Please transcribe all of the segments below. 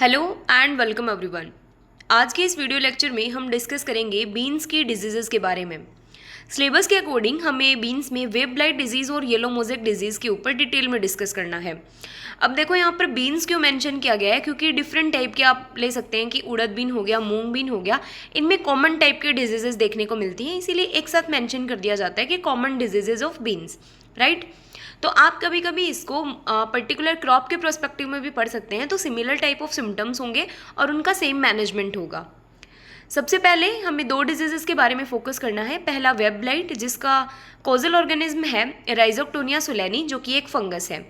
Hello and welcome everyone. आज के इस वीडियो लेक्चर में हम डिस्कस करेंगे बीन्स की डिजीज़ेस के बारे में। सिलेबस के अकॉर्डिंग हमें बीन्स में वेब ब्लाइट डिजीज़ और येलो मोज़ेक डिजीज़ के ऊपर डिटेल में डिस्कस करना है। अब देखो यहाँ पर बीन्स क्यों मेंशन किया गया है, क्योंकि डिफरेंट टाइप के आप ले सकते हैं कि उड़द बीन हो गया, मूंग बीन हो गया, इनमें कॉमन टाइप के डिजीजेस देखने को मिलती हैं, इसीलिए एक साथ मेंशन कर दिया जाता है कि common diseases of beans, right. तो आप कभी कभी इसको पर्टिकुलर क्रॉप के प्रोस्पेक्टिव में भी पढ़ सकते हैं, तो सिमिलर टाइप ऑफ सिम्टम्स होंगे और उनका सेम मैनेजमेंट होगा। सबसे पहले हमें दो डिजीजेस के बारे में फोकस करना है। पहला वेब ब्लाइट, जिसका कॉजल ऑर्गेनिज्म है राइजोक्टोनिया सोलेनी, जो कि एक फंगस है।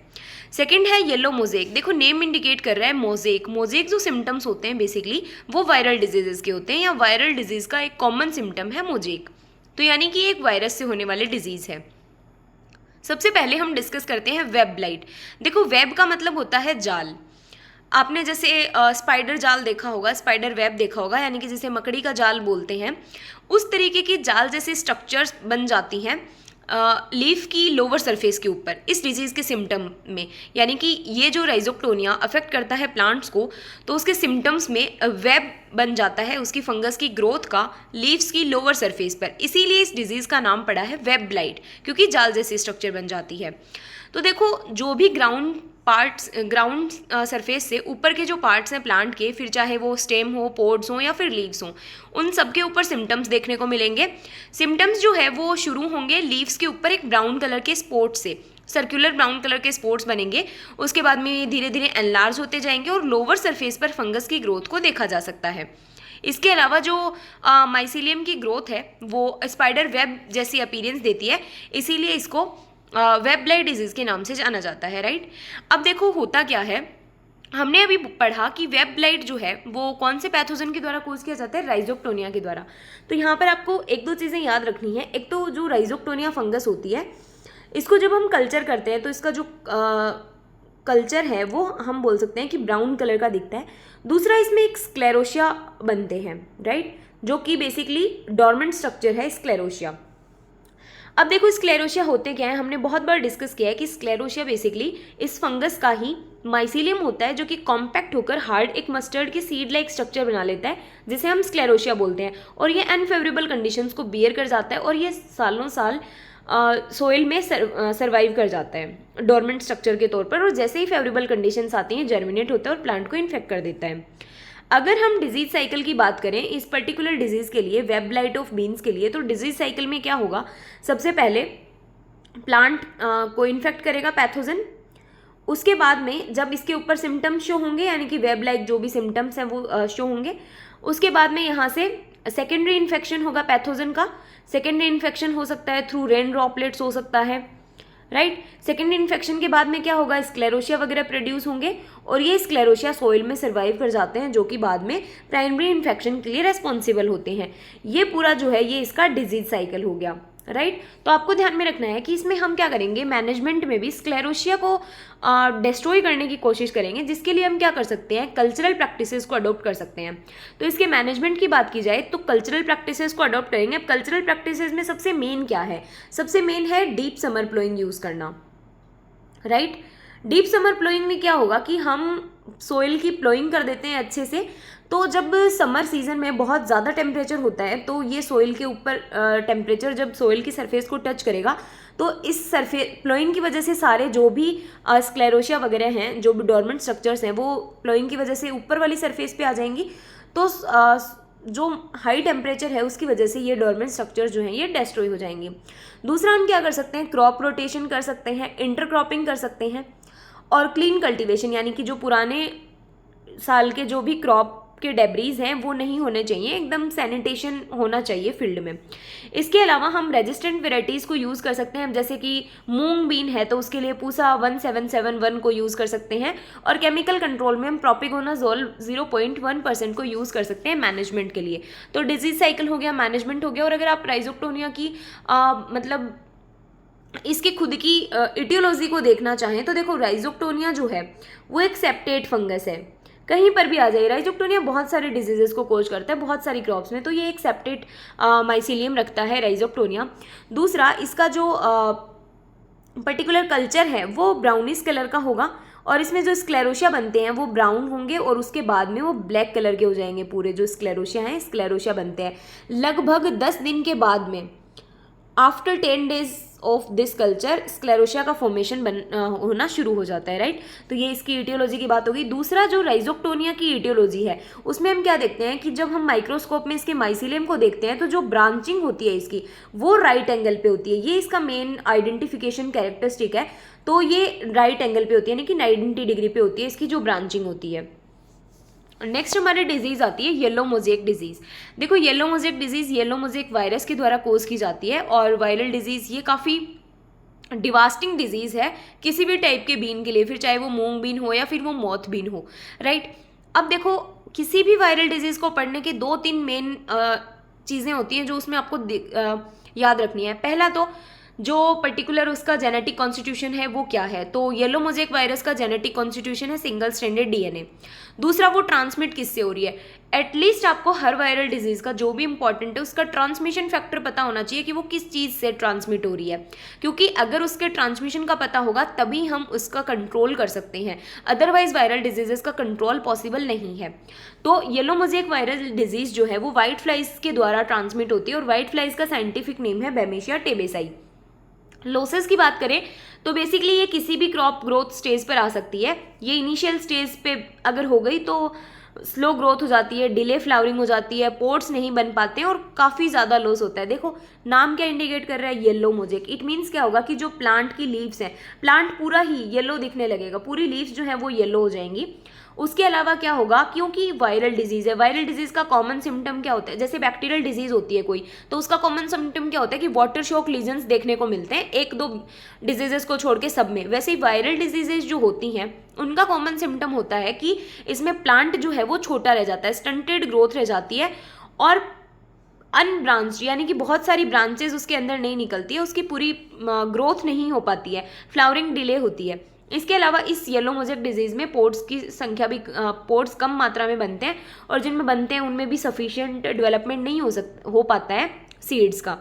सेकंड है येलो मोज़ेक। देखो नेम इंडिकेट कर रहा है मोज़ेक। मोज़ेक जो सिम्टम्स होते हैं बेसिकली वो वायरल डिजीजेस के होते हैं, या वायरल डिजीज़ का एक कॉमन सिम्टम है मोज़ेक, तो यानी कि एक वायरस से होने वाले डिजीज़ है। सबसे पहले हम डिस्कस करते हैं वेब ब्लाइट। देखो वेब का मतलब होता है जाल। आपने जैसे स्पाइडर जाल देखा होगा, स्पाइडर वेब देखा होगा, यानी कि जिसे मकड़ी का जाल बोलते हैं, उस तरीके की जाल जैसे स्ट्रक्चर्स बन जाती हैं लीफ की लोअर सरफेस के ऊपर इस डिजीज़ के सिम्टम में। यानी कि ये जो राइजोक्टोनिया अफेक्ट करता है प्लांट्स को, तो उसके सिम्टम्स में वेब बन जाता है उसकी फंगस की ग्रोथ का लीव्स की लोअर सरफेस पर। इसीलिए इस डिजीज़ का नाम पड़ा है वेब ब्लाइट, क्योंकि जाल जैसी स्ट्रक्चर बन जाती है। तो देखो जो भी ग्राउंड सरफेस से ऊपर के जो पार्ट्स हैं प्लांट के, फिर चाहे वो स्टेम हो, पोड्स हो या फिर लीव्स हो, उन सब के ऊपर सिम्टम्स देखने को मिलेंगे। सिम्टम्स जो है वो शुरू होंगे लीव्स के ऊपर एक ब्राउन कलर के स्पॉट से, सर्कुलर ब्राउन कलर के स्पॉट्स बनेंगे। उसके बाद में धीरे धीरे एनलार्ज होते जाएंगे और लोअर सरफेस पर फंगस की ग्रोथ को देखा जा सकता है। इसके अलावा जो माइसीलियम की ग्रोथ है वो स्पाइडर वेब जैसी अपीयरेंस देती है, इसीलिए इसको वेब ब्लाइट डिजीज़ के नाम से जाना जाता है, राइट। अब देखो होता क्या है, हमने अभी पढ़ा कि वेब ब्लाइट जो है वो कौन से पैथोजन के द्वारा कोज किया जाता है, राइजोक्टोनिया के द्वारा। तो यहाँ पर आपको एक दो चीज़ें याद रखनी है। एक तो जो राइजोक्टोनिया फंगस होती है, इसको जब हम कल्चर करते हैं तो इसका जो कल्चर है वो हम बोल सकते हैं कि ब्राउन कलर का दिखता है। दूसरा, इसमें एक स्क्लेरोशिया बनते हैं, राइट, जो कि बेसिकली डॉर्मेंट स्ट्रक्चर है स्क्लेरोशिया। अब देखो स्क्लेरोशिया होते क्या है, हमने बहुत बार डिस्कस किया है कि स्क्लेरोशिया बेसिकली इस फंगस का ही माइसीलियम होता है, जो कि कॉम्पैक्ट होकर हार्ड एक मस्टर्ड के सीड लाइक स्ट्रक्चर बना लेता है, जिसे हम स्क्लेरोशिया बोलते हैं। और ये अनफेवरेबल कंडीशंस को बियर कर जाता है और ये सालों साल सोइल में सर्वाइव कर जाता है डोरमेंट स्ट्रक्चर के तौर पर, और जैसे ही फेवरेबल कंडीशंस आती हैं जर्मिनेट होता है और प्लांट को इन्फेक्ट कर देता है। अगर हम डिजीज साइकिल की बात करें इस पर्टिकुलर डिजीज़ के लिए, वेब ब्लाइट ऑफ बीन्स के लिए, तो डिजीज साइकिल में क्या होगा, सबसे पहले प्लांट को इन्फेक्ट करेगा पैथोजन। उसके बाद में जब इसके ऊपर सिम्टम्स शो होंगे, यानी कि वेब लाइक जो भी सिम्टम्स हैं वो शो होंगे, उसके बाद में यहाँ से सेकेंडरी इन्फेक्शन होगा पैथोजन का। सेकेंडरी इन्फेक्शन हो सकता है थ्रू रेन ड्रॉपलेट्स हो सकता है, राइट। सेकेंडरी इन्फेक्शन के बाद में क्या होगा, स्क्लेरोशिया वगैरह प्रोड्यूस होंगे और ये स्क्लेरोशिया सॉइल में सर्वाइव कर जाते हैं, जो कि बाद में प्राइमरी इन्फेक्शन के लिए रेस्पॉन्सिबल होते हैं। ये पूरा जो है ये इसका डिजीज साइकिल हो गया, राइट। तो आपको ध्यान में रखना है कि इसमें हम क्या करेंगे, मैनेजमेंट में भी स्क्लेरोशिया को डिस्ट्रॉय करने की कोशिश करेंगे, जिसके लिए हम क्या कर सकते हैं, कल्चरल प्रैक्टिसेस को अडॉप्ट कर सकते हैं। तो इसके मैनेजमेंट की बात की जाए तो कल्चरल प्रैक्टिसेस को अडॉप्ट करेंगे। अब कल्चरल प्रैक्टिसेस में सबसे मेन क्या है, सबसे मेन है डीप समर प्लोइंग यूज़ करना, राइट। डीप समर प्लोइंग में क्या होगा कि हम सोइल की प्लोइंग कर देते हैं अच्छे से, तो जब समर सीजन में बहुत ज़्यादा टेम्परेचर होता है तो ये सोइल के ऊपर टेम्परेचर जब सोइल की सरफेस को टच करेगा, तो इस सरफेस प्लोइंग की वजह से सारे जो भी स्क्लेरोशिया वगैरह हैं, जो भी डॉर्मेंट स्ट्रक्चर्स हैं, वो प्लोइंग की वजह से ऊपर वाली सरफेस पे आ जाएंगी। तो जो हाई टेम्परेचर है उसकी वजह से ये डॉर्मेंट स्ट्रक्चर जो हैं ये डिस्ट्रॉय हो जाएंगे। दूसरा हम क्या कर सकते हैं, क्रॉप रोटेशन कर सकते हैं, इंटरक्रॉपिंग कर सकते हैं, और क्लीन कल्टीवेशन, यानी कि जो पुराने साल के जो भी क्रॉप के डेब्रीज हैं वो नहीं होने चाहिए, एकदम सैनिटेशन होना चाहिए फील्ड में। इसके अलावा हम रेजिस्टेंट वेराइटीज़ को यूज़ कर सकते हैं, जैसे कि मूंग बीन है तो उसके लिए पूसा 1771 को यूज़ कर सकते हैं, और केमिकल कंट्रोल में हम प्रोपिकोनाजोल 0.1% को यूज़ कर सकते हैं मैनेजमेंट के लिए। तो डिजीज साइकिल हो गया, मैनेजमेंट हो गया। और अगर आप राइजोक्टोनिया की मतलब इसके खुद की इटियोलॉजी को देखना चाहें तो देखो राइजोक्टोनिया जो है वो एक सेप्टेट फंगस है, कहीं पर भी आ जाए। राइजोक्टोनिया बहुत सारे डिजीजेस को कोज करता है बहुत सारी क्रॉप्स में, तो ये एक सेप्टेट माइसीलियम रखता है राइजोक्टोनिया। दूसरा, इसका जो पर्टिकुलर कल्चर है वो ब्राउनिश कलर का होगा और इसमें जो स्क्लेरोशिया बनते हैं वो ब्राउन होंगे और उसके बाद में वो ब्लैक कलर के हो जाएंगे। पूरे जो स्क्लेरोशिया हैं, स्क्लेरोशिया बनते हैं लगभग 10 दिन के बाद में। After 10 days of this culture स्क्लेरोशिया का फॉर्मेशन होना शुरू हो जाता है, राइट। तो ये इसकी इटियोलॉजी की बात होगी। दूसरा जो राइजोक्टोनिया की इटियोलॉजी है उसमें हम क्या देखते हैं कि जब हम माइक्रोस्कोप में इसके माइसिलियम को देखते हैं तो जो ब्रांचिंग होती है इसकी वो राइट एंगल पे होती है। ये इसका मेन आइडेंटिफिकेशन कैरेक्टरिस्टिक है। तो ये राइट एंगल पे होती है, यानी कि 90 डिग्री पे होती है इसकी जो ब्रांचिंग होती है। नेक्स्ट हमारी डिजीज आती है येलो मोज़ेक डिजीज। देखो yellow mosaic disease yellow mosaic virus के द्वारा कोज की जाती है और वायरल डिजीज ये काफ़ी डिवास्टिंग डिजीज है किसी भी टाइप के बीन के लिए, फिर चाहे वो मूंग बीन हो या फिर वो मॉथ बीन हो, राइट। अब देखो किसी भी वायरल डिजीज को पढ़ने के 2-3 मेन चीज़ें होती हैं जो उसमें आपको याद रखनी है। पहला तो जो पर्टिकुलर उसका जेनेटिक कॉन्स्टिट्यूशन है वो क्या है। तो येलो मोज़ेक वायरस का जेनेटिक कॉन्स्टिट्यूशन है सिंगल स्ट्रैंडेड डीएनए। दूसरा वो ट्रांसमिट किससे हो रही है। एटलीस्ट आपको हर वायरल डिजीज का जो भी इंपॉर्टेंट है उसका ट्रांसमिशन फैक्टर पता होना चाहिए कि वो किस चीज़ से ट्रांसमिट हो रही है, क्योंकि अगर उसके ट्रांसमिशन का पता होगा तभी हम उसका कंट्रोल कर सकते हैं, अदरवाइज वायरल डिजीजेस का कंट्रोल पॉसिबल नहीं है। तो येलो मोज़ेक वायरल डिजीज जो है वो वाइट फ्लाइज के द्वारा ट्रांसमिट होती है और वाइट फ्लाइज का साइंटिफिक नेम है बैमेशिया टेबेसाई। लॉसेस की बात करें तो बेसिकली ये किसी भी क्रॉप ग्रोथ स्टेज पर आ सकती है। ये इनिशियल स्टेज पे अगर हो गई तो स्लो ग्रोथ हो जाती है, डिले फ्लावरिंग हो जाती है, पोर्ट्स नहीं बन पाते हैं और काफ़ी ज़्यादा लॉस होता है। देखो नाम क्या इंडिकेट कर रहा है, येलो मोज़ेक। इट मीन्स क्या होगा कि जो प्लांट की लीव्स हैं, प्लांट पूरा ही येलो दिखने लगेगा, पूरी लीव्स जो है वो येलो हो जाएंगी। उसके अलावा क्या होगा, क्योंकि वायरल डिजीज़ है, वायरल डिजीज़ का कॉमन सिम्टम क्या होता है, जैसे बैक्टीरियल डिजीज़ होती है कोई तो उसका कॉमन सिम्टम क्या होता है कि वाटर शॉक लीजन्स देखने को मिलते हैं, 1-2 डिजीजेस को छोड़ के सब में। वैसे ही वायरल डिजीजेज जो होती हैं उनका कॉमन सिम्टम होता है कि इसमें प्लांट जो है वो छोटा रह जाता है, स्टंटेड ग्रोथ रह जाती है और अनब्रांच्ड, यानी कि बहुत सारी ब्रांचेस उसके अंदर नहीं निकलती है, उसकी पूरी ग्रोथ नहीं हो पाती है, फ्लावरिंग डिले होती है। इसके अलावा इस येलो मोज़ेक डिजीज़ में पोर्ट्स की संख्या भी पोर्ट्स कम मात्रा में बनते हैं और जिनमें बनते हैं उनमें भी सफिशिएंट डेवलपमेंट नहीं हो पाता है सीड्स का,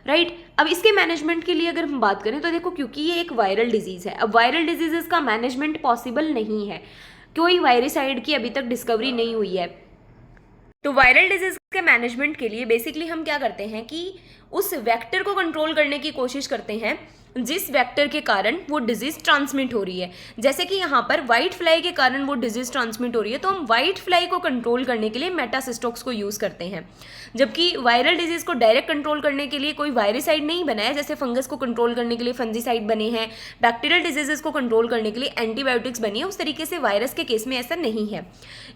राइट। अब इसके मैनेजमेंट के लिए अगर हम बात करें तो देखो क्योंकि ये एक वायरल डिजीज़ है, अब वायरल डिजीज़ का मैनेजमेंट पॉसिबल नहीं है, कोई वायरिसाइड की अभी तक डिस्कवरी नहीं हुई है। तो वायरल डिजीज़ के मैनेजमेंट के लिए बेसिकली हम क्या करते हैं कि उस वेक्टर को कंट्रोल करने की कोशिश करते हैं जिस वेक्टर के कारण वो डिजीज़ ट्रांसमिट हो रही है। जैसे कि यहाँ पर वाइट फ्लाई के कारण वो डिजीज़ ट्रांसमिट हो रही है तो हम वाइट फ्लाई को कंट्रोल करने के लिए मेटासिस्टोक्स को यूज़ करते हैं, जबकि वायरल डिजीज़ को डायरेक्ट कंट्रोल करने के लिए कोई वायरिसाइड नहीं बना है। जैसे फंगस को कंट्रोल करने के लिए फंजीसाइड बने हैं, बैक्टीरियल डिजीजेस को कंट्रोल करने के लिए एंटीबायोटिक्स बनी है, उस तरीके से वायरस के केस में ऐसा नहीं है।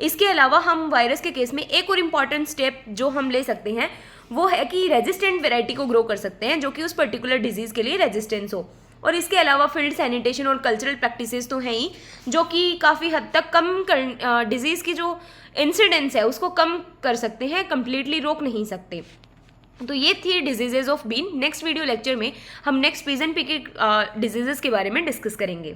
इसके अलावा हम वायरस के केस में एक और इम्पॉर्टेंट स्टेप जो हम ले सकते हैं वो है कि रेजिस्टेंट वेराइटी को ग्रो कर सकते हैं जो कि उस पर्टिकुलर डिजीज़ के लिए रेजिस्टेंस हो। और इसके अलावा फील्ड सैनिटेशन और कल्चरल प्रैक्टिसेस तो हैं ही जो कि काफ़ी हद तक डिजीज़ की जो इंसिडेंस है उसको कम कर सकते हैं, कंप्लीटली रोक नहीं सकते। तो ये थी diseases of bean. Next video lecture में हम नेक्स्ट पीजन पी के डिजीजेस के बारे में डिस्कस करेंगे।